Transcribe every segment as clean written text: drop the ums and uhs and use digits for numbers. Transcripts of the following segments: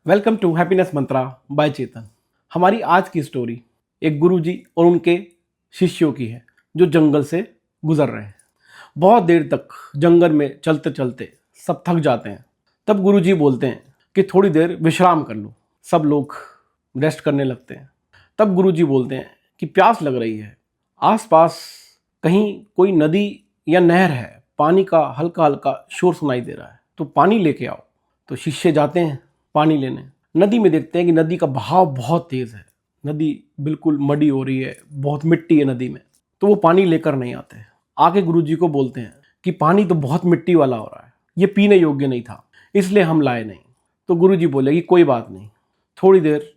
Welcome to happiness Mantra by Chetan. हमारी आज की स्टोरी एक गुरुजी और उनके शिष्यों की है जो जंगल से गुजर रहे हैं। बहुत देर तक जंगल में चलते चलते सब थक जाते हैं। तब गुरुजी बोलते हैं कि थोड़ी देर विश्राम कर लो। सब लोग रेस्ट करने लगते हैं। तब गुरुजी बोलते हैं कि प्यास लग रही है, आसपास कहीं कोई नदी या नहर है, पानी का हल्का हल्का शोर सुनाई दे रहा है, तो पानी लेके आओ। तो शिष्य जाते हैं पानी लेने। नदी में देखते हैं कि नदी का बहाव बहुत तेज है, नदी बिल्कुल मडी हो रही है, बहुत मिट्टी है नदी में। तो वो पानी लेकर नहीं आते। आके गुरुजी को बोलते हैं कि पानी तो बहुत मिट्टी वाला हो रहा है, ये पीने योग्य नहीं था, इसलिए हम लाए नहीं। तो गुरुजी बोले कि कोई बात नहीं, थोड़ी देर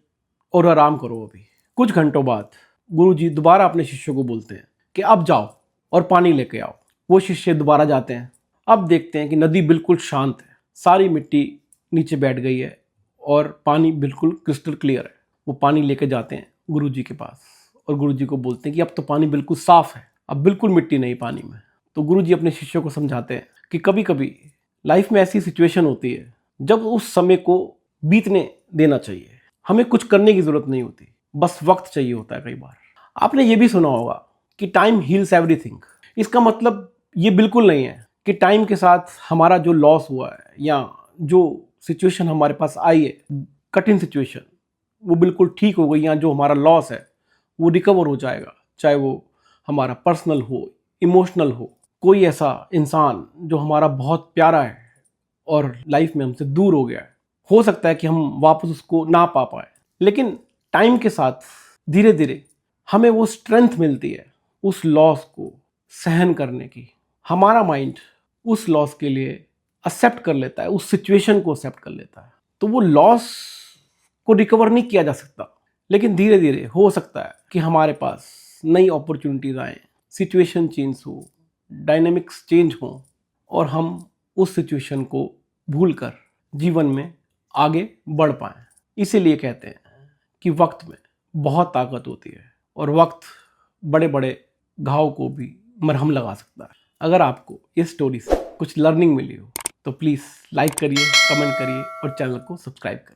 और आराम करो। अभी कुछ घंटों बाद गुरुजी दोबारा अपने शिष्यों को बोलते हैं कि अब जाओ और पानी लेके आओ। वो शिष्य दोबारा जाते हैं। अब देखते हैं कि नदी बिल्कुल शांत है, सारी मिट्टी नीचे बैठ गई है और पानी बिल्कुल क्रिस्टल क्लियर है। वो पानी लेके जाते हैं गुरुजी के पास और गुरुजी को बोलते हैं कि अब तो पानी बिल्कुल साफ है, अब बिल्कुल मिट्टी नहीं पानी में। तो गुरुजी अपने शिष्यों को समझाते हैं कि कभी कभी लाइफ में ऐसी सिचुएशन होती है जब उस समय को बीतने देना चाहिए, हमें कुछ करने की जरूरत नहीं होती, बस वक्त चाहिए होता है। कई बार आपने ये भी सुना होगा कि टाइम हील्स एवरीथिंग। इसका मतलब ये बिल्कुल नहीं है कि टाइम के साथ हमारा जो लॉस हुआ है या जो सिचुएशन हमारे पास आई है, कठिन सिचुएशन, वो बिल्कुल ठीक हो गई, या जो हमारा लॉस है वो रिकवर हो जाएगा। चाहे वो हमारा पर्सनल हो, इमोशनल हो, कोई ऐसा इंसान जो हमारा बहुत प्यारा है और लाइफ में हमसे दूर हो गया है, हो सकता है कि हम वापस उसको ना पा पाए, लेकिन टाइम के साथ धीरे धीरे हमें वो स्ट्रेंथ मिलती है उस लॉस को सहन करने की। हमारा माइंड उस लॉस के लिए एक्सेप्ट कर लेता है, उस सिचुएशन को एक्सेप्ट कर लेता है। तो वो लॉस को रिकवर नहीं किया जा सकता, लेकिन धीरे धीरे हो सकता है कि हमारे पास नई अपॉर्चुनिटीज आए, सिचुएशन चेंज हो, डायनेमिक्स चेंज हो और हम उस सिचुएशन को भूलकर जीवन में आगे बढ़ पाएं। इसीलिए कहते हैं कि वक्त में बहुत ताकत होती है और वक्त बड़े बड़े घाव को भी मरहम लगा सकता है। अगर आपको इस स्टोरी से कुछ लर्निंग मिली हो तो प्लीज़ लाइक करिए, कमेंट करिए और चैनल को सब्सक्राइब करिए।